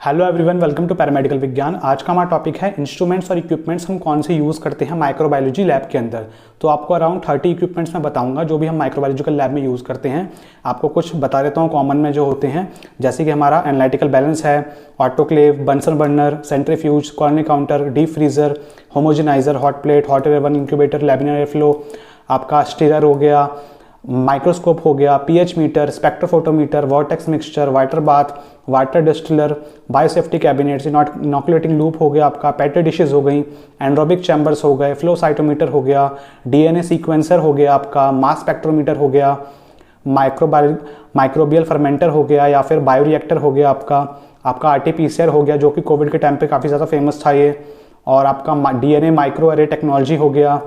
Hello everyone, welcome to paramedical विज्ञान। आज का हमारा टॉपिक है इंस्ट्रूमेंट्स और इक्विपमेंट्स हम कौन से यूज़ करते हैं माइक्रोबायोलॉजी लैब के अंदर। तो आपको अराउंड 30 इक्विपमेंट्स मैं बताऊंगा जो भी हम माइक्रोबायोलॉजिकल लैब में यूज़ करते हैं। आपको कुछ बता देता हूँ कॉमन में जो होते हैं, जैसे कि हमारा एनालिटिकल बैलेंस है, autoclave, Bunsen burner, centrifuge, corner counter, deep freezer, homogeniser, hot plate, hot air oven, incubator, laminar air flow, आपका स्टीरर हो गया, माइक्रोस्कोप हो गया, pH meter, spectrophotometer, vortex mixture, water bath, water distiller, biosafety cabinets, inoculating loop हो गया, आपका petri dishes हो गई, एंड्रोबिक चैम्बर्स हो गए, फ्लो साइटोमीटर हो गया, डीएनए सीक्वेंसर हो गया, आपका मास स्पेक्ट्रोमीटर हो गया, माइक्रोबियल फर्मेंटर हो गया, या फिर बायोरिएक्टर हो गया, आपका आरटीपीसीआर हो गया जो कि कोविड के टाइम पे काफ़ी ज़्यादा फेमस था ये, और आपका डीएनए माइक्रो अरे टेक्नोलॉजी हो गया,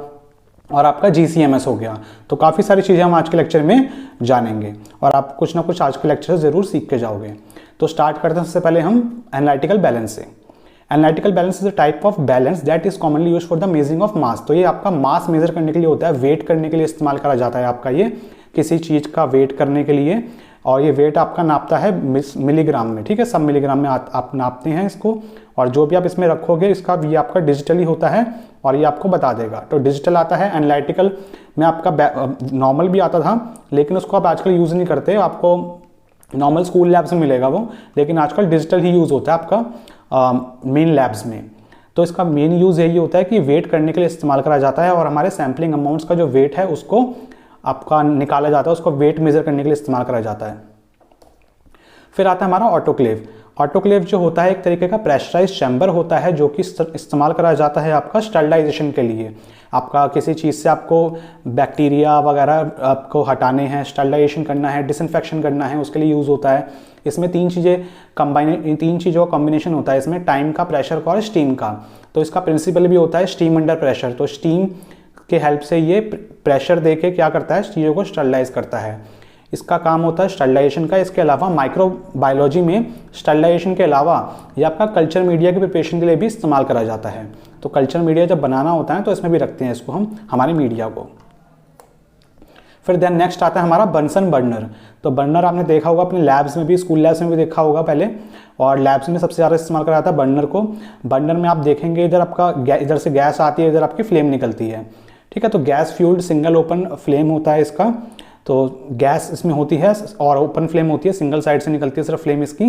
और आपका जीसीएमएस हो गया। तो काफ़ी सारी चीज़ें हम आज के लेक्चर में जानेंगे और आप कुछ ना कुछ आज के लेक्चर से ज़रूर सीख के जाओगे। तो स्टार्ट करते हैं सबसे पहले हम एनालिटिकल बैलेंस से। Analytical balance is a type of balance that is commonly use for the measuring of mass. तो ये आपका मास मेजर करने के लिए होता है, वेट करने के लिए इस्तेमाल करा जाता है आपका ये, किसी चीज़ का वेट करने के लिए। और ये वेट आपका नापता है मिलीग्राम में, ठीक है, सब मिलीग्राम में आप नापते हैं इसको। और जो भी आप इसमें रखोगे इसका ये आपका डिजिटली होता है और ये आपको बता देगा। तो डिजिटल आता है, एनालिटिकल में आपका नॉर्मल भी आता था लेकिन उसको आप आजकल यूज़ नहीं करते, आपको नॉर्मल स्कूल लैब्स में मिलेगा वो, लेकिन आजकल डिजिटल ही यूज़ होता है आपका मेन लैब्स में। तो इसका मेन यूज़ यही होता है कि वेट करने के लिए इस्तेमाल करा जाता है और हमारे सैम्पलिंग अमाउंट्स का जो वेट है उसको आपका निकाला जाता है, उसको वेट मेजर करने के लिए इस्तेमाल करा जाता है। फिर आता है हमारा ऑटोक्लेव। ऑटोक्लेव जो होता है एक तरीके का प्रेशराइज चैम्बर होता है जो कि इस्तेमाल करा जाता है आपका स्टरलाइजेशन के लिए। आपका किसी चीज़ से आपको बैक्टीरिया वगैरह आपको हटाने हैं, स्टरलाइजेशन करना है, डिसइंफेक्शन करना है, उसके लिए यूज़ होता है। इसमें तीन चीज़ों का कॉम्बिनेशन होता है इसमें, टाइम का, प्रेशर का और स्टीम का। तो इसका प्रिंसिपल भी होता है स्टीम अंडर प्रेशर। तो स्टीम के हेल्प से ये प्रेशर दे के क्या करता है, चीज़ों को स्टरलाइज करता है। इसका काम होता है स्टरलाइजेशन का। इसके अलावा माइक्रोबायोलॉजी में स्टरलाइजेशन के अलावा ये आपका कल्चर मीडिया की प्रिपरेशन के लिए भी इस्तेमाल करा जाता है। तो कल्चर मीडिया जब बनाना होता है तो इसमें भी रखते हैं इसको हम, हमारे मीडिया को। फिर देन नेक्स्ट आता है हमारा बंसन बर्नर। तो बर्नर आपने देखा होगा अपने लैब्स में भी, स्कूल लैब्स में भी देखा होगा पहले, और लैब्स में सबसे ज़्यादा इस्तेमाल करा जाता है बर्नर को। बर्नर में आप देखेंगे इधर आपका इधर से गैस आती है, इधर आपकी फ्लेम निकलती है, ठीक है। तो gas fuelled single open flame होता है इसका। तो गैस इसमें होती है और ओपन फ्लेम होती है, सिंगल साइड से निकलती है सिर्फ फ्लेम इसकी।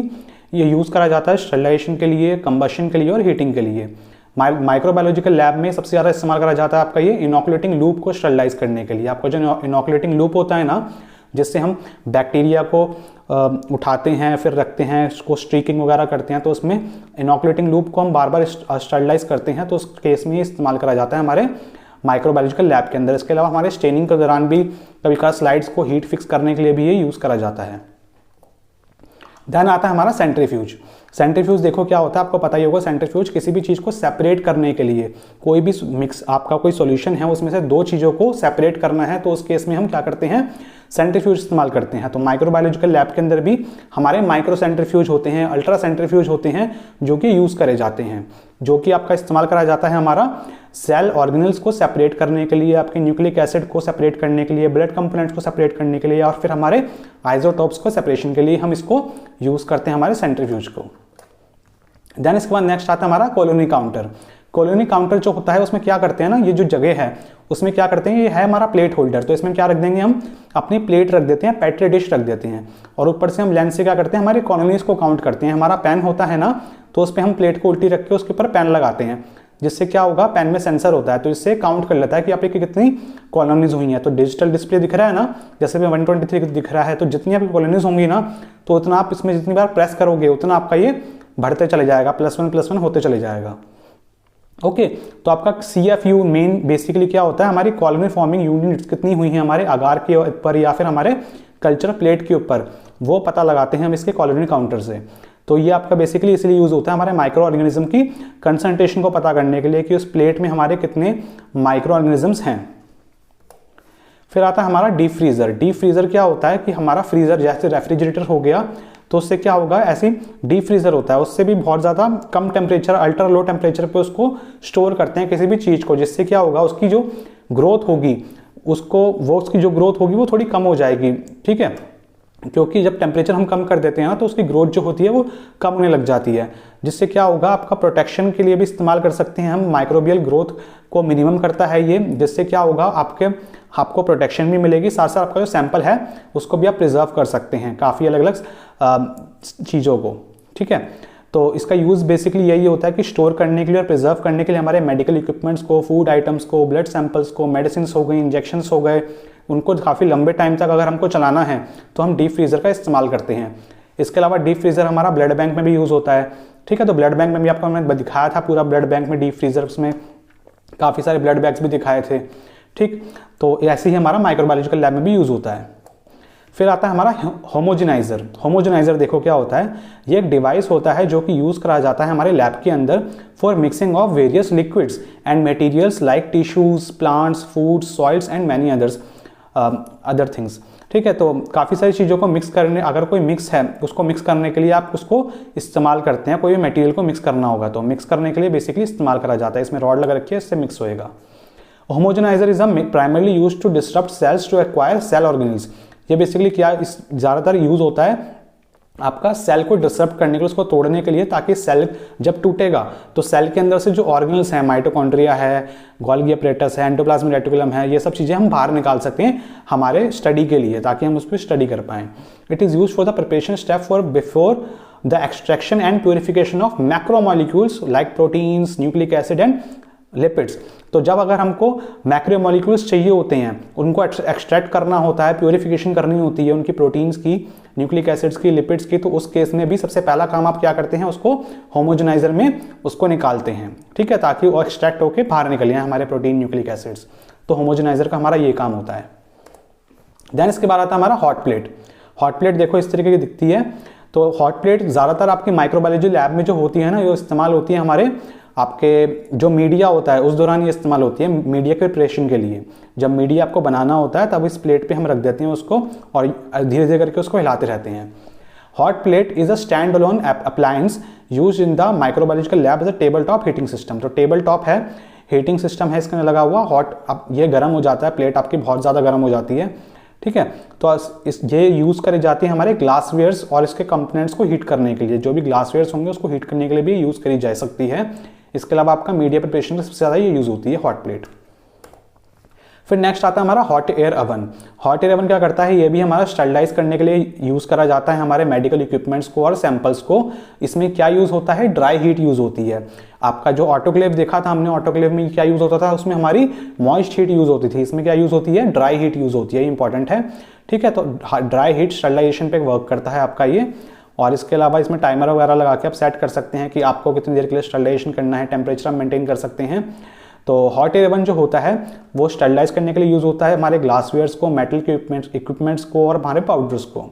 ये यूज़ करा जाता है स्टरलाइजेशन के लिए, कंबशन के लिए और हीटिंग के लिए। माइक्रोबायोलॉजिकल लैब में सबसे ज़्यादा इस्तेमाल करा जाता है आपका ये इनॉकुलेटिंग लूप को स्टरलाइज करने के लिए। आपका जो इनॉकुलेटिंग लूप होता है ना, जिससे हम बैक्टीरिया को उठाते हैं फिर रखते हैं, उसको स्ट्रीकिंग वगैरह करते हैं, तो उसमें इनॉकुलेटिंग लूप को हम बार बार स्टरलाइज करते हैं। तो उस केस में इस्तेमाल करा जाता है हमारे माइक्रोबायोलॉजिकल लैब के अंदर। इसके अलावा हमारे स्टेनिंग के दौरान भी कभी कभार स्लाइड्स को हीट फिक्स करने के लिए भी ये यूज़ करा जाता है। देन आता है हमारा सेंट्रीफ्यूज। सेंट्रीफ्यूज देखो क्या होता है, आपको पता ही होगा। सेंट्रीफ्यूज किसी भी चीज़ को सेपरेट करने के लिए, कोई भी मिक्स आपका कोई सॉल्यूशन है उसमें से दो चीज़ों को सेपरेट करना है, तो उस केस में हम क्या करते हैं, सेंट्रीफ्यूज इस्तेमाल करते हैं। तो माइक्रोबायोलॉजिकल लैब के अंदर भी हमारे माइक्रो सेंट्रीफ्यूज होते हैं, अल्ट्रा सेंट्रीफ्यूज होते हैं जो कि यूज़ करे जाते हैं, जो कि आपका इस्तेमाल करा जाता है हमारा सेल ऑर्गेनल्स को सेपरेट करने के लिए, आपके न्यूक्लिक एसिड को सेपरेट करने के लिए, ब्लड कंपोनेंट्स को सेपरेट करने के लिए, और फिर हमारे आइसोटोप्स को सेपरेशन के लिए हम इसको यूज़ करते हैं हमारे सेंट्रीफ्यूज को। देन इसके बाद नेक्स्ट आता है हमारा कॉलोनी काउंटर। कॉलोनी काउंटर जो होता है उसमें क्या करते हैं ना, ये जो जगह है उसमें क्या करते हैं, ये है हमारा प्लेट होल्डर। तो इसमें क्या रख देंगे, हम अपनी प्लेट रख देते हैं, पेट्री डिश रख देते हैं, और ऊपर से हम लेंस से क्या करते हैं, हमारी कॉलोनीज को काउंट करते हैं। हमारा पेन होता है ना, तो उस पर हम प्लेट को उल्टी रख के उसके ऊपर पेन लगाते हैं, जिससे क्या होगा, पेन में सेंसर होता है, तो इससे काउंट कर लेता है कि आपकी कितनी कॉलोनीज हुई हैं। तो डिजिटल डिस्प्ले दिख रहा है ना, जैसे भी 123 दिख रहा है, तो जितनी आपकी कॉलोनीज होंगी ना, तो उतना आप इसमें जितनी बार प्रेस करोगे उतना आपका ये बढ़ते चले जाएगा, +1 होते चले जाएगा। ओके, तो आपका CFU मेन बेसिकली क्या होता है, हमारी कॉलोनी फॉर्मिंग यूनिट्स कितनी हुई हैं हमारे अगार के ऊपर या फिर हमारे कल्चर प्लेट के ऊपर, वो पता लगाते हैं हम इसके कॉलोनी काउंटर से। तो ये आपका बेसिकली इसलिए यूज़ होता है हमारे माइक्रो ऑर्गेनिज्म की कंसंट्रेशन को पता करने के लिए कि उस प्लेट में हमारे कितने माइक्रो ऑर्गेनिजम्स हैं। फिर आता है हमारा डीप फ्रीजर। डीप फ्रीजर क्या होता है कि हमारा फ्रीजर जैसे रेफ्रिजरेटर हो गया, तो उससे क्या होगा, ऐसी डीप फ्रीजर होता है, उससे भी बहुत ज़्यादा कम टेम्परेचर, अल्ट्रा लो टेम्परेचर पे उसको स्टोर करते हैं किसी भी चीज़ को, जिससे क्या होगा, उसकी जो ग्रोथ होगी उसकी जो ग्रोथ होगी वो थोड़ी कम हो जाएगी, ठीक है। क्योंकि जब टेम्परेचर हम कम कर देते हैं ना तो उसकी ग्रोथ जो होती है वो कम होने लग जाती है, जिससे क्या होगा आपका प्रोटेक्शन के लिए भी इस्तेमाल कर सकते हैं हम। माइक्रोबियल ग्रोथ को मिनिमम करता है ये, जिससे क्या होगा आपको प्रोटेक्शन भी मिलेगी, साथ साथ आपका जो सैंपल है उसको भी आप प्रिजर्व कर सकते हैं काफ़ी अलग अलग चीज़ों को। ठीक है, तो इसका यूज़ बेसिकली यही होता है कि स्टोर करने के लिए और प्रिजर्व करने के लिए हमारे मेडिकल इक्विपमेंट्स को, फूड आइटम्स को, ब्लड सैंपल्स को, मेडिसिन हो गई, इंजेक्शंस हो गए, उनको काफ़ी लंबे टाइम तक अगर हमको चलाना है तो हम डीप फ्रीज़र का इस्तेमाल करते हैं। इसके अलावा डीप फ्रीज़र हमारा ब्लड बैंक में भी यूज़ होता है। ठीक है, तो ब्लड बैंक में भी आपको मैंने दिखाया था पूरा ब्लड बैंक में, डीप फ्रीजर्स में काफ़ी सारे ब्लड बैंक्स भी दिखाए थे। ठीक, तो ऐसे ही हमारा माइक्रोबायोलॉजिकल लैब में भी यूज़ होता है। फिर आता है हमारा होमोजेनाइजर। होमोजेनाइजर देखो क्या होता है, ये एक डिवाइस होता है जो कि यूज़ करा जाता है हमारे लैब के अंदर for mixing of various liquids and materials like tissues, plants, foods, soils and many other things. ठीक है, तो काफ़ी सारी चीज़ों को मिक्स करने, अगर कोई मिक्स है उसको मिक्स करने के लिए आप उसको इस्तेमाल करते हैं, कोई भी मटेरियल को मिक्स करना होगा तो मिक्स करने के लिए बेसिकली इस्तेमाल करा जाता है। इसमें रॉड लगा रखी है, इससे मिक्स होएगा। Homogenizer is primarily use to disturb cells to acquire cell organelles. ये बेसिकली क्या इस ज़्यादातर यूज होता है आपका सेल को डिस्टर्ब करने के लिए, उसको तोड़ने के लिए, ताकि सेल जब टूटेगा तो सेल के अंदर से जो ऑर्गेनल्स हैं, माइटोकॉन्ड्रिया है, गोल्गी अपरेटस है, एंडोप्लाज्मिक रेटिकुलम है, ये सब चीज़ें हम बाहर निकाल सकते हैं हमारे स्टडी के लिए, ताकि हम उस पर स्टडी कर पाएँ। It is use for the preparation step for before the extraction and purification of macromolecules like proteins, nucleic acid and lipids. तो जब अगर हमको मैक्रोमॉलिक्यूल्स चाहिए होते हैं, उनको एक्सट्रैक्ट करना होता है, प्योरिफिकेशन करनी होती है उनकी प्रोटीन्स की, न्यूक्लिक एसिड्स की, लिपिड्स की, तो उस केस में भी सबसे पहला काम आप क्या करते हैं, उसको होमोजेनाइजर में उसको निकालते हैं। ठीक है, ताकि वो एक्सट्रैक्ट होकर बाहर निकले हमारे प्रोटीन, न्यूक्लिक एसिड्स। तो होमोजेनाइजर का हमारा ये काम होता है। देन इसके बाद आता है हमारा हॉट प्लेट। हॉट प्लेट देखो इस तरीके की दिखती है। तो हॉट प्लेट ज़्यादातर आपकी माइक्रोबायोलॉजी लैब में जो होती है ना, ये इस्तेमाल होती है हमारे आपके जो मीडिया होता है उस दौरान ये इस्तेमाल होती है मीडिया के प्रिपरेशन के लिए। जब मीडिया आपको बनाना होता है तब इस प्लेट पे हम रख देते हैं उसको और धीरे धीरे करके उसको हिलाते रहते हैं। Hot plate is a stand alone appliance use in the microbiological lab as a table top heating system. तो टेबल टॉप है, हीटिंग सिस्टम है इसके अंदर लगा हुआ। हॉट अब ये गर्म हो जाता है, प्लेट आपकी बहुत ज़्यादा गर्म हो जाती है। ठीक है, तो ये यूज़ करी जाती है हमारे ग्लासवेयर्स और इसके कंपोनेंट्स को हीट करने के लिए। जो भी ग्लासवेयर्स होंगे उसको हीट करने के लिए भी यूज़ करी जा सकती है। इसके अलावा आपका मीडिया प्रिपरेशन में सबसे ज़्यादा ये यूज़ होती है हॉट प्लेट। फिर नेक्स्ट आता है हमारा hot air oven. Hot air oven क्या करता है, ये भी हमारा स्टरलाइज करने के लिए यूज़ करा जाता है हमारे मेडिकल इक्विपमेंट्स को और सैंपल्स को। इसमें क्या यूज़ होता है, ड्राई हीट यूज़ होती है। आपका जो ऑटोक्लेव देखा था हमने, ऑटोक्लेव में क्या यूज़ होता था, उसमें हमारी मॉइस्ट हीट यूज़ होती थी। इसमें क्या यूज़ होती है, ड्राई हीट यूज़ होती है, ये इंपॉर्टेंट है। ठीक है, तो ड्राई हीट स्टरलाइजेशन पे वर्क करता है आपका ये। और इसके अलावा इसमें टाइमर वगैरह लगा के आप सेट कर सकते हैं कि आपको कितनी देर के लिए स्टरलाइजेशन करना है, टेम्परेचर आप मेंटेन कर सकते हैं। तो हॉट एयर अवन जो होता है वो स्टरलाइज करने के लिए यूज़ होता है हमारे ग्लासवेयर्स को, मेटल के इक्विपमेंट्स को और हमारे पाउडर्स को।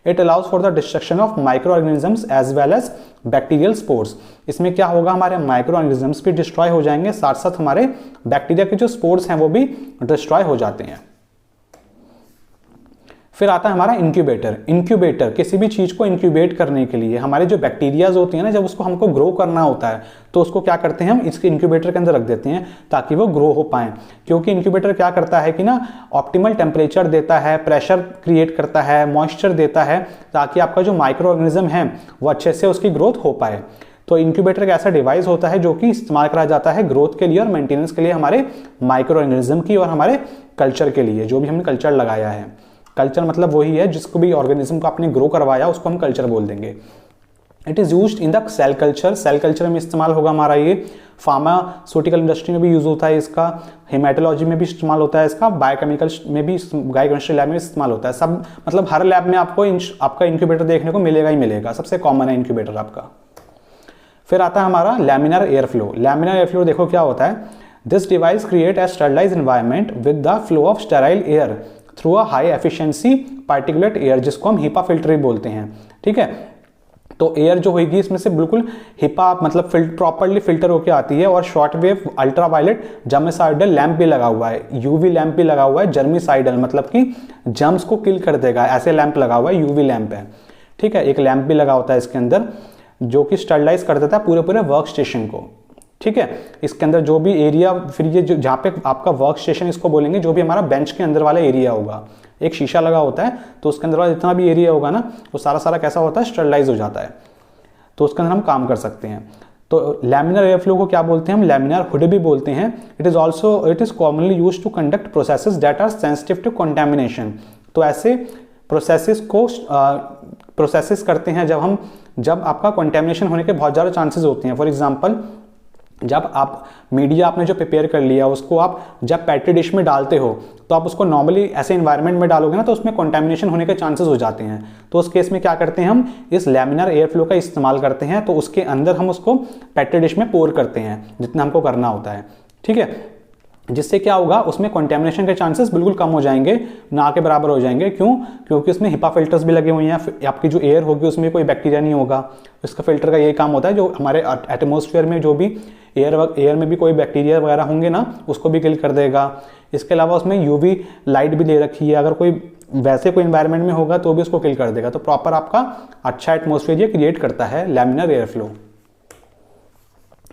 It allows for the destruction of micro organisms as well as bacterial spores. इसमें क्या होगा, हमारे माइक्रो ऑर्गेनिजम्स भी डिस्ट्रॉय हो जाएंगे, साथ साथ हमारे बैक्टीरिया के जो स्पोर्स हैं वो भी डिस्ट्रॉय हो जाते हैं। फिर आता है हमारा इंक्यूबेटर। इंक्यूबेटर किसी भी चीज़ को इंक्यूबेट करने के लिए, हमारे जो बैक्टीरियाज होती हैं ना, जब उसको हमको ग्रो करना होता है तो उसको क्या करते हैं, हम इसके इंक्यूबेटर के अंदर रख देते हैं ताकि वो ग्रो हो पाए। क्योंकि इंक्यूबेटर क्या करता है कि ना, ऑप्टिमल टेम्परेचर देता है, प्रेशर क्रिएट करता है, मॉइस्चर देता है, ताकि आपका जो माइक्रो ऑर्गेनिज्म है वो अच्छे से उसकी ग्रोथ हो पाए। तो इंक्यूबेटर एक ऐसा डिवाइस होता है जो कि इस्तेमाल करा जाता है ग्रोथ के लिए और मेंटेनेंस के लिए हमारे माइक्रो ऑर्गेनिज्म की और हमारे कल्चर के लिए, जो भी हमने कल्चर लगाया है। कल्चर मतलब वही है जिसको भी ऑर्गेनिज्म को आपने ग्रो करवाया उसको हम कल्चर बोल देंगे। It is used in the cell culture. Cell culture में इस्तेमाल होगा हमारा ये। फार्मास्यूटिकल इंडस्ट्री में भी यूज़ होता है इसका, हेमेटोलॉजी में भी इस्तेमाल होता है इसका, बायोकेमिकल में भी, बायोकेमिस्ट्री लैब में इस्तेमाल होता है। सब मतलब हर लैब में आपको आपका इंक्यूबेटर देखने को मिलेगा ही मिलेगा, सबसे कॉमन है इंक्यूबेटर आपका। फिर आता है हमारा laminar air flow. Laminar air flow देखो क्या होता है, this device create a sterilised environment with the flow of sterile air through a high efficiency particulate air, जिसको हम हिपा फिल्टर भी बोलते हैं। ठीक है, तो एयर जो होगी इसमें से बिल्कुल हिपा मतलब प्रॉपरली फिल्टर होकर आती है। और short wave, ultraviolet, germicidal lamp भी लगा हुआ है, यूवी लैंप भी लगा हुआ है। जर्मिसाइडल मतलब कि जर्म्स को किल कर देगा, ऐसे लैंप लगा हुआ है, यूवी लैंप है। ठीक है, एक लैंप भी लगा होता है इसके अंदर जो कि स्टरलाइज कर देता है पूरे वर्क स्टेशन को। ठीक है, इसके अंदर जो भी एरिया, फिर ये जो जहाँ पे आपका वर्क स्टेशन इसको बोलेंगे, जो भी हमारा बेंच के अंदर वाला एरिया होगा, एक शीशा लगा होता है, तो उसके अंदर वाला जितना भी एरिया होगा ना वो सारा सारा कैसा होता है, स्टरलाइज हो जाता है, तो उसके अंदर हम काम कर सकते हैं। तो लैमिनार एयर फ्लो को क्या बोलते हैं हम, लैमिनार हुड भी बोलते हैं। It is commonly used to conduct processes that are sensitive to contamination. तो ऐसे प्रोसेसेस करते हैं जब आपका कंटेमिनेशन होने के बहुत ज़्यादा चांसेस होते हैं। फॉर एग्जांपल, जब आप मीडिया आपने जो प्रिपेयर कर लिया उसको आप जब पेट्री डिश में डालते हो, तो आप उसको नॉर्मली ऐसे इन्वायरमेंट में डालोगे ना, तो उसमें कंटेमिनेशन होने के चांसेस हो जाते हैं। तो उस केस में क्या करते हैं हम, इस लैमिनार एयर फ्लो का इस्तेमाल करते हैं। तो उसके अंदर हम उसको पेट्री डिश में पोर करते हैं जितना हमको करना होता है, ठीक है। जिससे क्या होगा, उसमें कंटेमिनेशन के चांसेस बिल्कुल कम हो जाएंगे, ना के बराबर हो जाएंगे। क्यों? क्योंकि उसमें हिपा फिल्टर्स भी लगे हुए हैं, आपकी जो एयर होगी उसमें कोई बैक्टीरिया नहीं होगा। इसका फिल्टर का यही काम होता है, जो हमारे एटमॉस्फेयर में जो भी एयर में भी कोई बैक्टीरिया वगैरह होंगे ना, उसको भी किल कर देगा। इसके अलावा उसमें यूवी लाइट भी दे रखी है, अगर कोई वैसे कोई एनवायरनमेंट में होगा तो भी उसको किल कर देगा। तो प्रॉपर आपका अच्छा एटमॉस्फेयर ये क्रिएट करता है लैमिनार एयर फ्लो।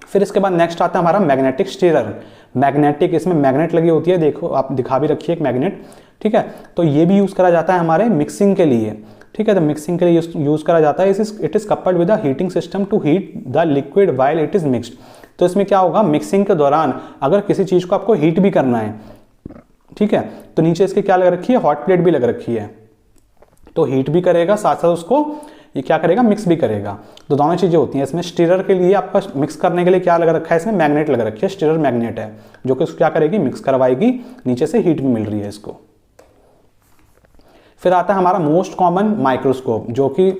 फिर इसके बाद नेक्स्ट आता है हमारा मैग्नेटिक स्टीरर। मैग्नेटिक, इसमें मैग्नेट लगी होती है, देखो आप दिखा भी रखिए एक मैग्नेट, ठीक है। तो ये भी यूज करा जाता है हमारे मिक्सिंग के लिए, ठीक है। तो मिक्सिंग के लिए यूज करा जाता है। It is coupled with a heating system to heat the liquid while it is mixed. तो इसमें क्या होगा, मिक्सिंग के दौरान अगर किसी चीज को आपको हीट भी करना है, ठीक है, तो नीचे इसके क्या लग रखी है, हॉट प्लेट भी लग रखी है। तो हीट भी करेगा, साथ साथ उसको ये क्या करेगा, मिक्स भी करेगा। तो दोनों चीजें होती हैं इसमें। स्टीरर के लिए आपका मिक्स करने के लिए क्या लग रखा है, इसमें मैग्नेट लग रखी है, स्टीरर मैग्नेट है, जो कि उसको क्या करेगी, मिक्स करवाएगी, नीचे से हीट भी मिल रही है इसको। फिर आता है हमारा मोस्ट कॉमन माइक्रोस्कोप, जो कि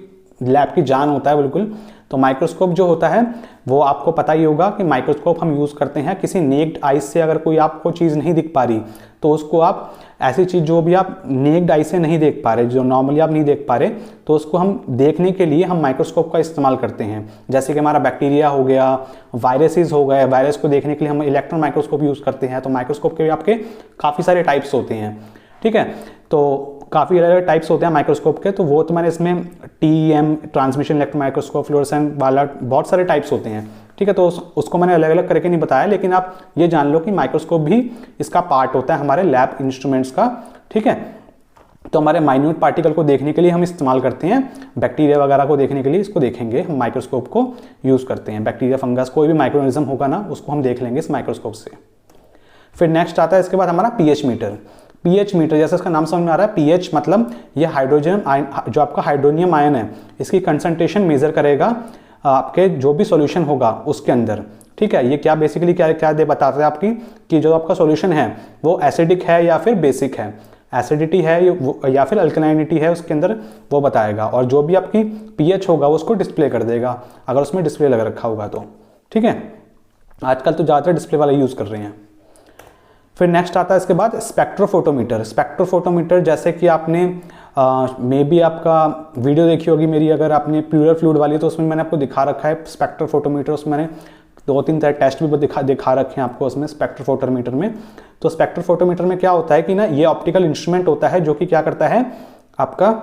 लैब की जान होता है बिल्कुल। तो माइक्रोस्कोप जो होता है वो आपको पता ही होगा कि माइक्रोस्कोप हम यूज करते हैं किसी नेक्ड आइज से अगर कोई आपको चीज नहीं दिख पा रही, तो उसको आप ऐसी चीज जो भी आप नेक्ड आई से नहीं देख पा रहे, जो नॉर्मली आप नहीं देख पा रहे, तो उसको हम देखने के लिए हम माइक्रोस्कोप का इस्तेमाल करते हैं। जैसे कि हमारा बैक्टीरिया हो गया, वायरसेस हो गए, वायरस को देखने के लिए हम इलेक्ट्रॉन माइक्रोस्कोप यूज करते हैं। तो माइक्रोस्कोप के भी आपके काफी सारे टाइप्स होते हैं, ठीक है। तो काफ़ी अलग अलग टाइप्स होते हैं माइक्रोस्कोप के। तो वो तो मैंने इसमें TEM, transmission electron microscope, fluorescent वाला, बहुत सारे टाइप्स होते हैं, ठीक है। तो उसको मैंने अलग अलग करके नहीं बताया, लेकिन आप ये जान लो कि माइक्रोस्कोप भी इसका पार्ट होता है हमारे लैब इंस्ट्रूमेंट्स का, ठीक है। तो हमारे माइन्यूट पार्टिकल को देखने के लिए हम इस्तेमाल करते हैं, बैक्टीरिया वगैरह को देखने के लिए इसको देखेंगे, हम माइक्रोस्कोप को यूज़ करते हैं। बैक्टीरिया, फंगस, कोई भी माइक्रोऑर्गेनिज्म होगा ना, उसको हम देख लेंगे इस माइक्रोस्कोप से। फिर नेक्स्ट आता है इसके बाद हमारा pH मीटर। pH मीटर, जैसे इसका नाम समझ में आ रहा है, pH मतलब ये हाइड्रोजन आयन, जो आपका हाइड्रोनियम आयन है, इसकी कंसंट्रेशन मेजर करेगा आपके जो भी सॉल्यूशन होगा उसके अंदर, ठीक है। ये क्या बेसिकली क्या दे बताते हैं आपकी कि जो आपका सॉल्यूशन है वो एसिडिक है या फिर बेसिक है, एसिडिटी है या फिर अल्कलाइनिटी है उसके अंदर, वो बताएगा। और जो भी आपकी pH होगा उसको डिस्प्ले कर देगा, अगर उसमें डिस्प्ले लग रखा होगा तो, ठीक है। आजकल तो ज़्यादातर डिस्प्ले वाला यूज़ कर रहे हैं। फिर नेक्स्ट आता है इसके बाद स्पेक्ट्रोफोटोमीटर। स्पेक्ट्रोफोटोमीटर जैसे कि आपने मे बी आपका वीडियो देखी होगी मेरी, अगर आपने प्यूरर फ्लूइड वाली, तो उसमें मैंने आपको दिखा रखा है स्पेक्ट्रोफोटोमीटर। उसमें मैंने 2-3 तरह टेस्ट भी दिखा रखे हैं आपको उसमें स्पेक्ट्रोफोटोमीटर में। तो स्पेक्ट्रोफोटोमीटर में क्या होता है कि ना, ये ऑप्टिकल इंस्ट्रूमेंट होता है जो कि क्या करता है, आपका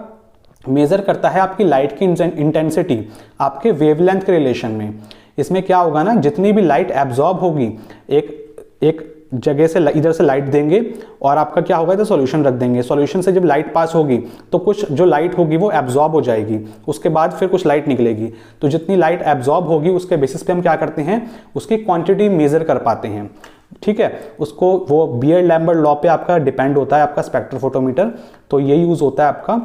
मेजर करता है आपकी लाइट की इंटेंसिटी आपके वेवलेंथ के रिलेशन में। इसमें क्या होगा ना, जितनी भी लाइट एब्जॉर्ब होगी, एक जगह से इधर से लाइट देंगे और आपका क्या होगा, इधर सॉल्यूशन रख देंगे। सॉल्यूशन से जब लाइट पास होगी तो कुछ जो लाइट होगी वो एब्जॉर्ब हो जाएगी, उसके बाद फिर कुछ लाइट निकलेगी। तो जितनी लाइट एब्जॉर्ब होगी उसके बेसिस पे हम क्या करते हैं, उसकी क्वांटिटी मेजर कर पाते हैं, ठीक है। उसको वो बियर्ड-लैम्बर्ट लॉ पे आपका डिपेंड होता है आपका स्पेक्ट्रोफोटोमीटर। तो ये यूज होता है आपका।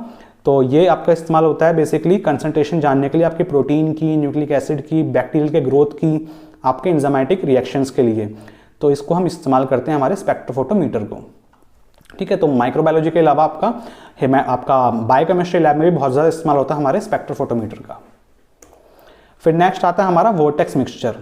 तो ये आपका इस्तेमाल होता है बेसिकली कंसंट्रेशन जानने के लिए, आपके प्रोटीन की, न्यूक्लिक एसिड की, बैक्टीरियल के ग्रोथ की, आपके एंजाइमेटिक रिएक्शंस के लिए। तो इसको हम इस्तेमाल करते हैं हमारे स्पेक्ट्रोफोटोमीटर को, ठीक है। तो माइक्रोबायोलॉजी के अलावा आपका बायोकेमिस्ट्री लैब में भी बहुत ज़्यादा इस्तेमाल होता है हमारे स्पेक्ट्रोफोटोमीटर का। फिर नेक्स्ट आता है हमारा वोर्टेक्स मिक्सचर।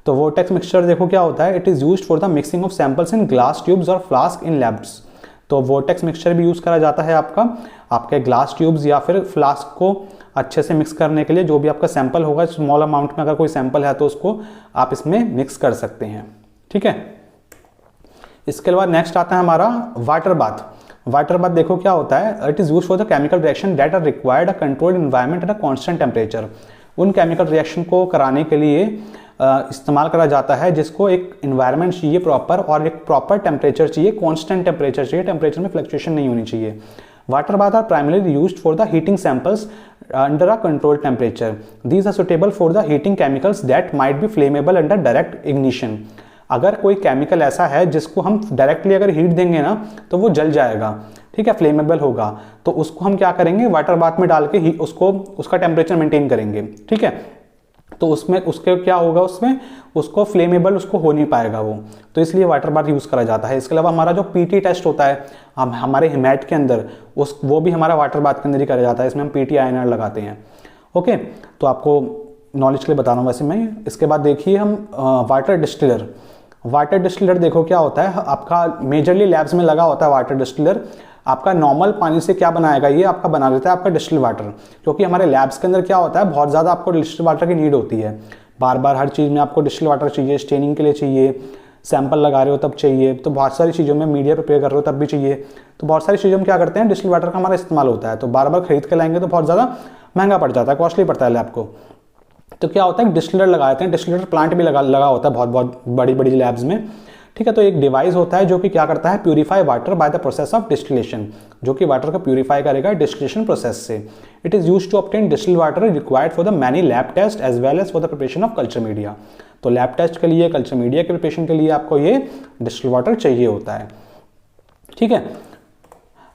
तो वोर्टेक्स मिक्सचर देखो क्या होता है, it is used for the mixing of samples in glass tubes और फ्लास्क इन लैब्स। तो वोर्टेक्स मिक्सचर भी यूज़ करा जाता है आपके ग्लास ट्यूब्स या फिर फ्लास्क को अच्छे से मिक्स करने के लिए। जो भी आपका सैंपल होगा, स्मॉल अमाउंट में अगर कोई सैंपल है तो उसको आप इसमें मिक्स कर सकते हैं, ठीक है। इसके बाद नेक्स्ट आता है हमारा वाटर बाथ। वाटर बाथ देखो क्या होता है, it is used for the chemical reaction that are required a controlled environment at a constant temperature. उन केमिकल रिएक्शन को कराने के लिए इस्तेमाल करा जाता है जिसको एक इन्वायरमेंट चाहिए प्रॉपर, और एक प्रॉपर टेम्परेचर चाहिए, कांस्टेंट टेम्परेचर चाहिए, टेम्परेचर में फ्लक्चुएशन नहीं होनी चाहिए। Water bath are primarily used for the heating samples under a controlled temperature. These are suitable for the heating chemicals that might be flammable under direct ignition. अगर कोई chemical ऐसा है जिसको हम डायरेक्टली अगर हीट देंगे ना तो वो जल जाएगा, ठीक है, फ्लेमेबल होगा, तो उसको हम क्या करेंगे, वाटर बाथ में डाल के ही उसको उसका टेम्परेचर मेंटेन करेंगे, ठीक है. तो उसमें उसके क्या होगा, उसमें उसको फ्लेमेबल उसको हो नहीं पाएगा वो, तो इसलिए वाटर बाथ यूज़ करा जाता है. इसके अलावा हमारा जो पीटी टेस्ट होता है हमारे हिमैट के अंदर, वो भी हमारा वाटर बाथ के अंदर ही करा जाता है. इसमें हम पीटी आयनर लगाते हैं. ओके, तो आपको नॉलेज के लिए बता रहा हूँ वैसे मैं. इसके बाद देखिए हम वाटर डिस्टिलर. वाटर डिस्टिलर देखो क्या होता है, आपका मेजरली लैब्स में लगा होता है वाटर डिस्टिलर. आपका नॉर्मल पानी से क्या बनाएगा, ये आपका बना देता है आपका डिस्टिल वाटर. क्योंकि हमारे लैब्स के अंदर क्या होता है, बहुत ज़्यादा आपको डिस्टिल वाटर की नीड होती है. बार बार हर चीज़ में आपको डिस्टिल वाटर चाहिए, स्टेनिंग के लिए चाहिए, सैंपल लगा रहे हो तब चाहिए, तो बहुत सारी चीज़ों में मीडिया प्रिपेयर कर रहे हो तब भी चाहिए. तो बहुत सारी चीज़ों में क्या करते हैं, डिस्टिल वाटर का हमारा इस्तेमाल होता है. तो बार बार खरीद के लाएंगे तो बहुत ज़्यादा महंगा पड़ जाता है, कॉस्टली पड़ता है लैब को. तो क्या होता है, डिस्टिलर लगा देते हैं. डिस्टिलर प्लांट भी लगा होता है बहुत बहुत बड़ी बड़ी लैब्स में, ठीक है. तो एक डिवाइस होता है जो कि क्या करता है, purify water by the process of distillation, जो कि वाटर को प्यूरिफाई करेगा डिस्टिलेशन प्रोसेस से. It is used to obtain distil water required for the many lab test as well as for the preparation of culture media. तो lab test के लिए, culture media के preparation के लिए आपको ये डिस्टिल वाटर चाहिए होता है, ठीक है.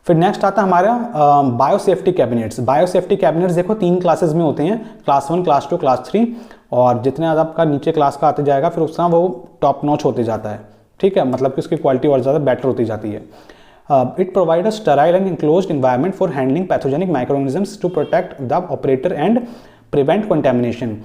फिर नेक्स्ट आता है हमारा बायोसेफ्टी कैबिनेट्स. बायोसेफ्टी कैबिनेट्स देखो 3 क्लासेस में होते हैं, क्लास 1, क्लास 2, क्लास 3. और जितने ज़्यादा आपका नीचे क्लास का आते जाएगा फिर उतना वो टॉप नॉच होते जाता है, ठीक है, मतलब कि उसकी क्वालिटी और ज़्यादा बेटर होती जाती है. It provide a sterile and enclosed environment for handling pathogenic microorganisms to protect the operator and prevent contamination.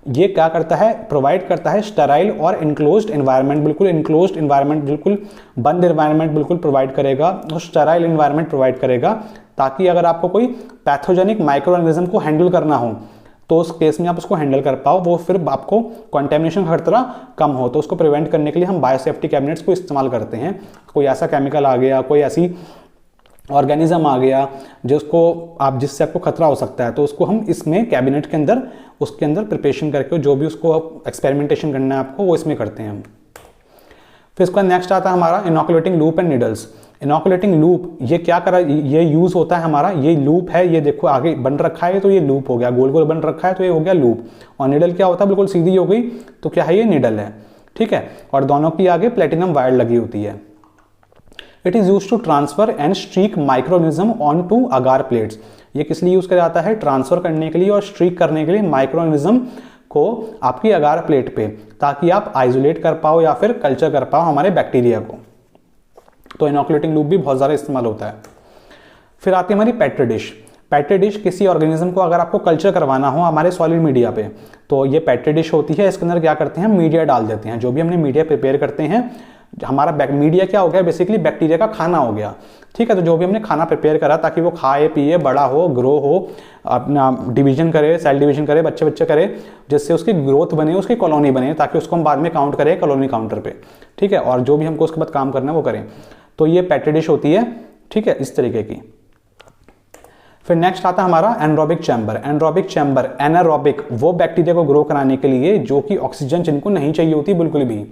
ये क्या करता है, प्रोवाइड करता है स्टेराइल और इंक्लोज्ड एनवायरनमेंट, बिल्कुल इंक्लोज्ड एनवायरनमेंट, बिल्कुल बंद एनवायरनमेंट बिल्कुल प्रोवाइड करेगा, और स्टेराइल एनवायरनमेंट प्रोवाइड करेगा, ताकि अगर आपको कोई पैथोजेनिक माइक्रो ऑर्गेनिज्म को हैंडल करना हो तो उस केस में आप उसको हैंडल कर पाओ, वो फिर आपको कंटेमिनेशन का खतरा कम हो. तो उसको प्रिवेंट करने के लिए हम बायोसेफ्टी कैबिनेट्स को इस्तेमाल करते हैं. कोई ऐसा केमिकल आ गया, कोई ऐसी ऑर्गेनिज्म आ गया जिससे आपको खतरा हो सकता है, तो उसको हम इसमें कैबिनेट के अंदर उसके अंदर प्रिपरेशन करके जो भी उसको एक्सपेरिमेंटेशन करना है आपको वो इसमें करते हैं हम. फिर इसका नेक्स्ट आता है हमारा inoculating loop and needles. Inoculating loop ये क्या करा, ये यूज होता है हमारा, ये लूप है, ये देखो आगे बन रखा है तो ये लूप हो गया, गोल गोल बन रखा है तो ये हो गया लूप. और निडल क्या होता है, बिल्कुल सीधी हो गई तो क्या है, ये निडल है, ठीक है. और दोनों की आगे प्लेटिनम वायर लगी होती है. It is use to transfer and streak microorganism on to agar plates. ये किस लिए यूज किया जाता है, ट्रांसफर करने के लिए और स्ट्रीक करने के लिए माइक्रोऑर्गेनिज्म को आपकी अगार प्लेट पे, ताकि आप आइसोलेट कर पाओ या फिर कल्चर कर पाओ हमारे बैक्टीरिया को. तो इनोकुलेटिंग लूप भी बहुत ज़्यादा इस्तेमाल होता है. फिर आती है हमारी पेट्री डिश. पेट्री डिश किसी ऑर्गेनिज्म को अगर आपको कल्चर करवाना हो हमारे सॉलिड मीडिया पे, तो ये पेट्री डिश होती है. इसके अंदर क्या करते हैं, मीडिया डाल देते हैं. जो भी हमने मीडिया प्रिपेयर करते हैं, हमारा मीडिया क्या हो गया, बेसिकली बैक्टीरिया का खाना हो गया, ठीक है. तो जो भी हमने खाना प्रिपेयर करा ताकि वो खाए पिए, बड़ा हो, ग्रो हो, अपना डिवीजन करे, सेल डिवीजन करे, बच्चे करे, जिससे उसकी ग्रोथ बने, उसकी कॉलोनी बने, ताकि उसको हम बाद में काउंट करें कॉलोनी काउंटर पे, ठीक है. और जो भी हमको उसके बाद काम करना है वो करें. तो ये पेट्री डिश होती है, ठीक है, इस तरीके की. फिर नेक्स्ट आता है हमारा anaerobic chamber. Anaerobic chamber, anaerobic, वो बैक्टीरिया को ग्रो कराने के लिए जो कि ऑक्सीजन जिनको नहीं चाहिए होती बिल्कुल भी,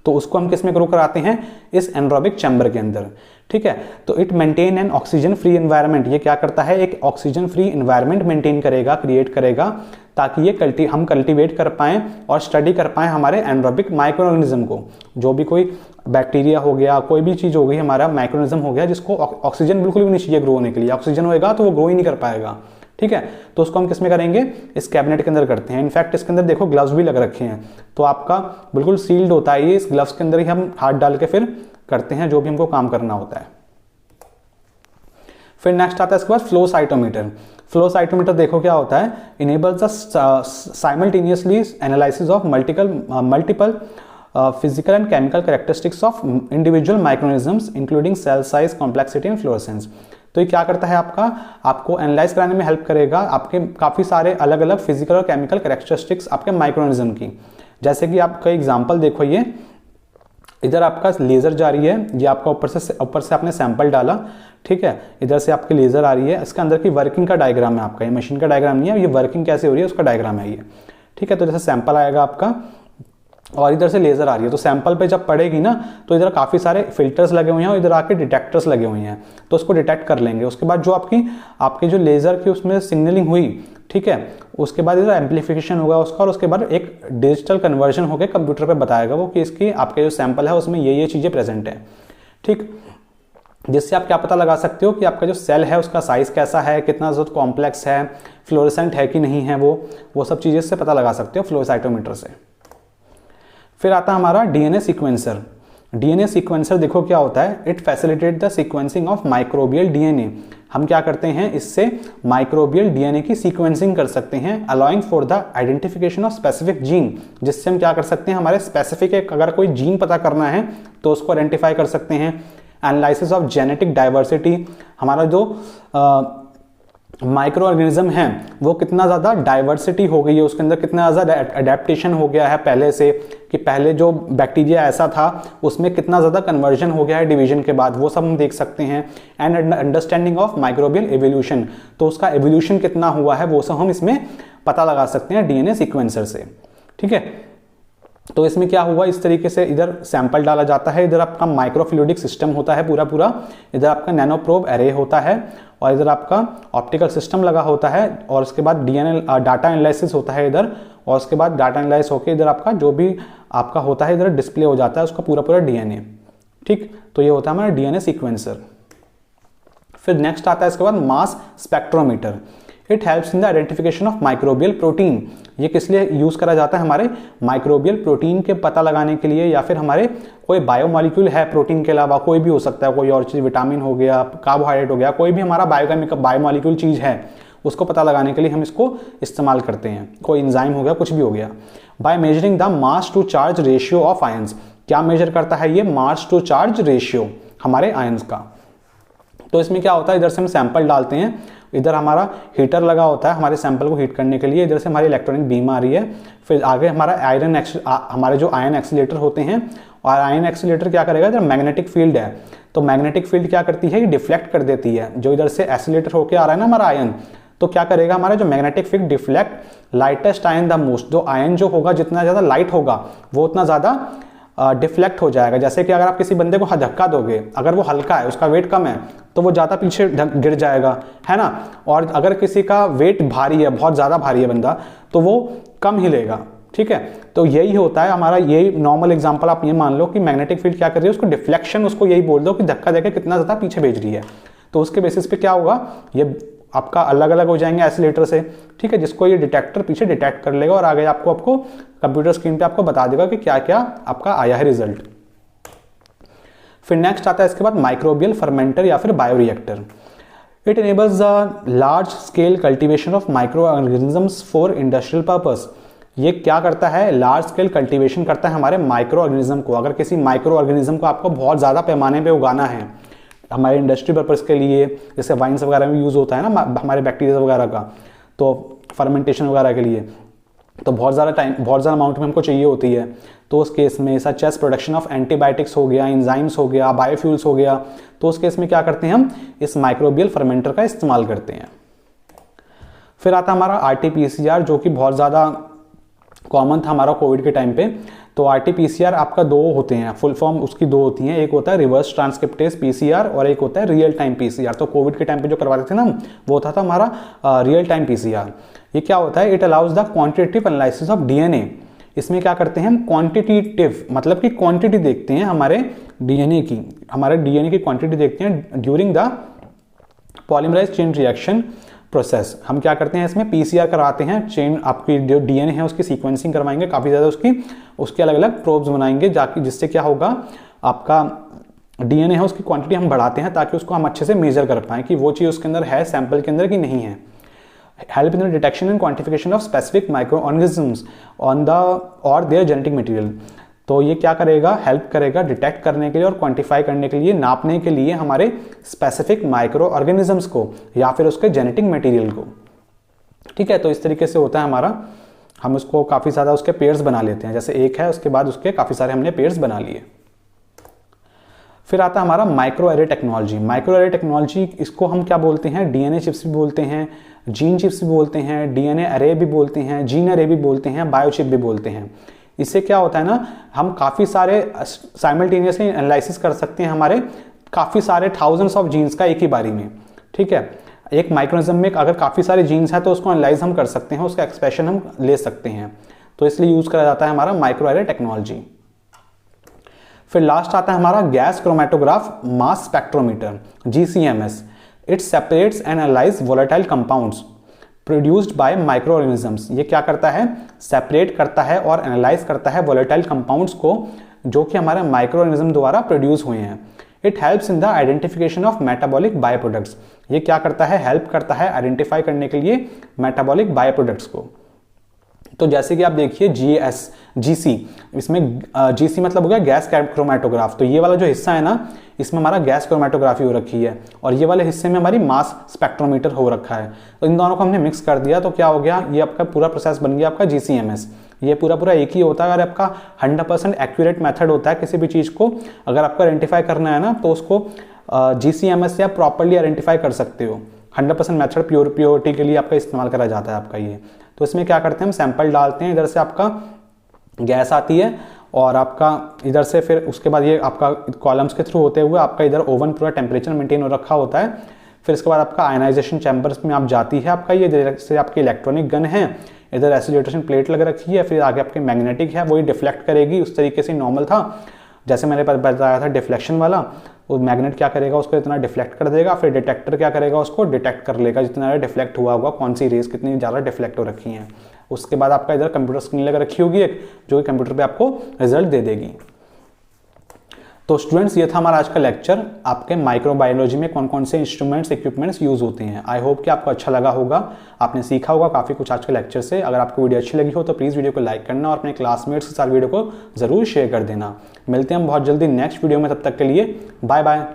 तो उसको हम किस में ग्रो कराते हैं, इस एनरोबिक चैम्बर के अंदर, ठीक है. तो it maintain an oxygen free environment. ये क्या करता है, एक ऑक्सीजन फ्री एनवायरनमेंट मेंटेन करेगा, क्रिएट करेगा, ताकि ये हम कल्टीवेट कर पाएं और स्टडी कर पाएं हमारे एनरोबिक माइक्रो ऑर्गेनिज्म को. जो भी कोई बैक्टीरिया हो गया, कोई भी चीज़ हो गई, हमारा माइक्रो ऑर्गेनिज्म हो गया जिसको ऑक्सीजन बिल्कुल भी नहीं चाहिए ग्रो होने के लिए. ऑक्सीजन होएगा तो वो ग्रो ही नहीं कर पाएगा, ठीक है. तो उसको हम किस में करेंगे, इस कैबिनेट के अंदर करते हैं. इनफैक्ट इसके अंदर देखो ग्लव्स भी लग रखे हैं, तो आपका बिल्कुल सील्ड होता है ये. इस ग्लव्स के अंदर ही हम हाथ डाल के फिर करते हैं जो भी हमको काम करना होता है. फिर नेक्स्ट आता है इसके बाद फ्लो साइटोमीटर. फ्लो साइटोमीटर देखो क्या होता है, enables the simultaneously analysis of multiple physical and chemical characteristics of individual microorganisms including cell size, complexity and fluorescence. तो ये क्या करता है, आपको एनालाइज कराने में हेल्प करेगा आपके काफ़ी सारे अलग अलग फिजिकल और केमिकल कैरेक्टरिस्टिक्स आपके माइक्रोऑर्गेनिज्म की. जैसे कि आपका एग्जांपल देखो, ये इधर आपका लेज़र जा रही है, ये आपका ऊपर से आपने सैंपल डाला, ठीक है, इधर से आपकी लेज़र आ रही है, इसके अंदर की वर्किंग का डायग्राम है आपका, ये मशीन का डायग्राम नहीं है, ये वर्किंग कैसे हो रही है उसका डायग्राम है ये, ठीक है. तो जैसे सैंपल आएगा आपका, और इधर से लेज़र आ रही है, तो सैंपल पे जब पड़ेगी ना तो इधर काफ़ी सारे फिल्टर्स लगे हुए हैं और इधर आके डिटेक्टर्स लगे हुए हैं, तो उसको डिटेक्ट कर लेंगे। उसके बाद जो आपकी जो लेज़र की उसमें सिग्नलिंग हुई, ठीक है, उसके बाद इधर एम्पलीफिकेशन होगा उसका, और उसके बाद एक डिजिटल कन्वर्जन होकर कंप्यूटर पर बताएगा वो कि इसकी आपके जो सैंपल है उसमें ये चीज़ें प्रेजेंट हैं, ठीक। जिससे आप क्या पता लगा सकते हो कि आपका जो सेल है उसका साइज़ कैसा है, कितना ज़्यादा कॉम्प्लेक्स है, फ्लोरेसेंट है कि नहीं है, वो सब चीज़ें से पता लगा सकते हो फ्लो साइटोमीटर से। फिर आता है हमारा डीएनए सीक्वेंसर। डीएनए सीक्वेंसर देखो क्या होता है, it facilitate the sequencing of microbial DNA. हम क्या करते हैं, इससे माइक्रोबियल डीएनए की सीक्वेंसिंग कर सकते हैं, allowing for the identification of specific gene, जिससे हम क्या कर सकते हैं, हमारे स्पेसिफिक अगर कोई जीन पता करना है तो उसको आइडेंटिफाई कर सकते हैं। एनालिसिस ऑफ जेनेटिक डाइवर्सिटी, हमारा जो माइक्रो ऑर्गेनिज्म है वो कितना ज़्यादा डाइवर्सिटी हो गई है, उसके अंदर कितना ज़्यादा अडेप्टेशन हो गया है पहले से, कि पहले जो बैक्टीरिया ऐसा था उसमें कितना ज़्यादा कन्वर्जन हो गया है डिवीजन के बाद, वो सब हम देख सकते हैं। And understanding of microbial evolution, तो उसका एवोल्यूशन कितना हुआ है वो सब हम इसमें पता लगा सकते हैं डीएनए सीक्वेंसर से, ठीक है। तो इसमें क्या हुआ, इस तरीके से इधर सैंपल डाला जाता है, इधर आपका माइक्रोफ्लूइडिक सिस्टम होता है पूरा, इधर आपका नैनोप्रोब एरे होता है, और इधर आपका ऑप्टिकल सिस्टम लगा होता है, और उसके बाद डीएनए डाटा एनालिसिस होता है इधर, और उसके बाद डाटा एनालाइज होकर इधर आपका जो भी आपका होता है इधर डिस्प्ले हो जाता है उसका पूरा डीएनए, ठीक। तो ये होता है हमारा डीएनए सीक्वेंसर। फिर नेक्स्ट आता है इसके बाद मास spectrometer. It helps in the identification of microbial protein. ये किस लिए यूज करा जाता है, हमारे माइक्रोबियल प्रोटीन के पता लगाने के लिए, या फिर हमारे कोई बायोमॉलिक्यूल है प्रोटीन के अलावा, कोई भी हो सकता है, कोई और चीज़, विटामिन हो गया, कार्बोहाइड्रेट हो गया, कोई भी हमारा बायोमॉलिक्यूल चीज़ है उसको पता लगाने के लिए हम इसको इस्तेमाल करते हैं, कोई एंजाइम हो गया, कुछ भी हो गया। By measuring the mass to charge ratio of ions, क्या मेजर करता है ये, मास टू चार्ज रेशियो हमारे आयंस का। तो इसमें क्या होता है, इधर से हम सैंपल डालते हैं, इधर हमारा हीटर लगा होता है हमारे सैंपल को हीट करने के लिए, इधर से हमारी इलेक्ट्रॉनिक बीम आ रही है, फिर आगे हमारा हमारे जो आयन एक्सीलेटर होते हैं, और आयन एक्सीलेटर क्या करेगा, इधर मैग्नेटिक फील्ड है, तो मैग्नेटिक फील्ड क्या करती है, ये डिफ्लेक्ट कर देती है, जो इधर से एक्सीलेटर होकर आ रहा है ना हमारा आयन, तो क्या करेगा, हमारा जो magnetic field deflect lightest ion the most, जो आयन जो होगा जितना ज़्यादा लाइट होगा वो उतना ज़्यादा डिफ्लेक्ट हो जाएगा। जैसे कि अगर आप किसी बंदे को धक्का दोगे, अगर वो हल्का है, उसका वेट कम है, तो वो ज़्यादा पीछे गिर जाएगा, है ना। और अगर किसी का वेट भारी है, बहुत ज़्यादा भारी है बंदा, तो वो कम हिलेगा, ठीक है। तो यही होता है हमारा, यही नॉर्मल एग्जांपल आप ये मान लो कि मैग्नेटिक फील्ड क्या कर रही है, उसको डिफ्लेक्शन, उसको यही बोल दो कि धक्का देके कितना ज़्यादा पीछे भेज रही है, तो उसके बेसिस पे क्या होगा, ये आपका अलग अलग हो जाएंगे एसिलेटर से, ठीक है, जिसको ये डिटेक्टर पीछे डिटेक्ट कर लेगा और आगे आपको कंप्यूटर स्क्रीन पे आपको बता देगा कि क्या क्या आपका आया है रिजल्ट। फिर नेक्स्ट आता है इसके बाद माइक्रोबियल फर्मेंटर या फिर bioreactor. It enables the large scale cultivation of micro organisms for industrial purpose. ये क्या करता है, लार्ज स्केल कल्टीवेशन करता है हमारे माइक्रो ऑर्गेनिज्म को। अगर किसी माइक्रो ऑर्गेनिज्म को आपको बहुत ज़्यादा पैमाने पे उगाना है हमारे इंडस्ट्री पर्पस के लिए, जैसे वाइन्स वगैरह में यूज़ होता है ना हमारे बैक्टीरिया वगैरह का, तो फर्मेंटेशन वगैरह के लिए, तो बहुत ज़्यादा अमाउंट में हमको चाहिए होती है, तो उस केस में such as production of antibiotics हो गया, एंजाइम्स हो गया, बायोफ्यूल्स हो गया, तो उस केस में क्या करते हैं, हम इस माइक्रोबियल फर्मेंटर का इस्तेमाल करते हैं। फिर आता हमारा RT-PCR, जो कि बहुत ज़्यादा कॉमन था हमारा कोविड के टाइम पे। तो RT-PCR आपका दो होते हैं, फुल फॉर्म उसकी दो होती हैं, एक होता है रिवर्स ट्रांसक्रिप्टेज PCR और एक होता है रियल टाइम PCR। तो कोविड के टाइम पे जो करवाते थे ना, वो था हमारा रियल टाइम PCR। ये क्या होता है, it allows the quantitative analysis of DNA। इसमें क्या करते हैं हम, क्वांटिटेटिव मतलब कि क्वांटिटी देखते हैं हमारे DNA की क्वांटिटी देखते हैं during the polymerize chain reaction process. हम क्या करते हैं, इसमें PCR करवाते हैं, चेन आपकी जो DNA है उसकी सीक्वेंसिंग करवाएंगे, काफ़ी ज़्यादा उसके अलग अलग प्रोब्स बनाएंगे, जाकि जिससे क्या होगा, आपका DNA है उसकी क्वांटिटी हम बढ़ाते हैं ताकि उसको हम अच्छे से मेजर कर पाएँ कि वो चीज़ उसके अंदर है सैंपल के अंदर कि नहीं है। Help in the detection and quantification of specific micro organisms on the और देयर जेनेटिक मटेरियल। तो ये क्या करेगा, हेल्प करेगा डिटेक्ट करने के लिए और क्वांटिफाई करने के लिए, नापने के लिए हमारे स्पेसिफिक माइक्रो ऑर्गेनिजम्स को या फिर उसके जेनेटिक मटेरियल को, ठीक है। तो इस तरीके से होता है हमारा, हम उसको काफ़ी ज़्यादा उसके पेयर्स बना लेते हैं, जैसे एक है उसके बाद उसके काफ़ी सारे हमने पेयर्स बना लिए। फिर आता है हमारा micro array technology. Micro array technology, इसको हम क्या बोलते हैं, DNA चिप्स भी बोलते हैं, जीन चिप्स भी बोलते हैं, DNA एरे भी बोलते हैं, जीन एरे भी बोलते हैं, बायो चिप भी बोलते हैं। इससे क्या होता है ना, हम काफ़ी सारे साइमल्टेनियसली एनालिसिस कर सकते हैं हमारे काफ़ी सारे थाउजेंड्स ऑफ जीन्स का एक ही बारी में, ठीक है। एक माइक्रोनिज्म में अगर काफ़ी सारे जीन्स हैं तो उसको एनालाइज हम कर सकते हैं, उसका एक्सप्रेशन हम ले सकते हैं, तो इसलिए यूज़ करा जाता है हमारा माइक्रो एरे टेक्नोलॉजी। फिर लास्ट आता है हमारा gas chromatograph mass spectrometer, GCMS। It separates and analyse volatile compounds produced by micro organisms. ये क्या करता है, सेपरेट करता है और एनालाइज करता है वोलेटाइल कंपाउंड्स को जो कि हमारे माइक्रो ऑर्गेनिज्म द्वारा प्रोड्यूस हुए हैं। It helps in the identification of metabolic by products. ये क्या करता है, हेल्प करता है आइडेंटिफाई करने के लिए मेटाबॉलिक बाय प्रोडक्ट्स को। तो जैसे कि आप देखिए GC, इसमें GC मतलब हो गया गैस क्रोमेटोग्राफ। तो ये वाला जो हिस्सा है ना, इसमें हमारा गैस क्रोमेटोग्राफी हो रखी है और ये वाले हिस्से में हमारी मास स्पेक्ट्रोमीटर हो रखा है। तो इन दोनों को हमने मिक्स कर दिया तो क्या हो गया, ये आपका पूरा प्रोसेस बन गया आपका GCMS। ये पूरा एक ही होता है और आपका 100% एक्यूरेट मेथड होता है किसी भी चीज़ को अगर आपको आइडेंटिफाई करना है ना, तो उसको GCMS से आप प्रॉपरली आइडेंटिफाई कर सकते हो। 100% मेथड प्योरिटी के लिए आपका इस्तेमाल करा जाता है आपका ये। तो इसमें क्या करते हैं, हम सैंपल डालते हैं, इधर से आपका गैस आती है और आपका इधर से फिर उसके बाद ये आपका कॉलम्स के थ्रू होते हुए आपका इधर ओवन पूरा टेम्परेचर मेंटेन हो रखा होता है। फिर इसके बाद आपका आयनाइजेशन चैम्बर्स में आप जाती है आपका ये, इधर से आपकी इलेक्ट्रॉनिक गन है, इधर एसिलेटेशन प्लेट लग रखी है, फिर आगे आपके मैग्नेटिक है, वही डिफ्लेक्ट करेगी उस तरीके से नॉर्मल था जैसे मैंने बताया था डिफ्लेक्शन वाला। वो मैग्नेट क्या करेगा, उसको इतना डिफ्लेक्ट कर देगा, फिर डिटेक्टर क्या करेगा, उसको डिटेक्ट कर लेगा जितना ज़्यादा डिफ्लेक्ट हुआ होगा, कौन सी रेस कितनी ज़्यादा डिफ्लेक्ट हो रखी हैं। उसके बाद आपका इधर कंप्यूटर स्क्रीन लगा रखी होगी एक, जो कि कंप्यूटर पे आपको रिजल्ट दे देगी। तो स्टूडेंट्स, ये था हमारा आज का लेक्चर, आपके माइक्रोबायोलॉजी में कौन कौन से इंस्ट्रूमेंट्स इक्विपमेंट्स यूज होते हैं। आई होप कि आपको अच्छा लगा होगा, आपने सीखा होगा काफ़ी कुछ आज के लेक्चर से। अगर आपको वीडियो अच्छी लगी हो तो प्लीज़ वीडियो को लाइक करना और अपने क्लासमेट्स के साथ वीडियो को ज़रूर शेयर कर देना। मिलते हैं हम बहुत जल्दी नेक्स्ट वीडियो में, तब तक के लिए बाय बाय।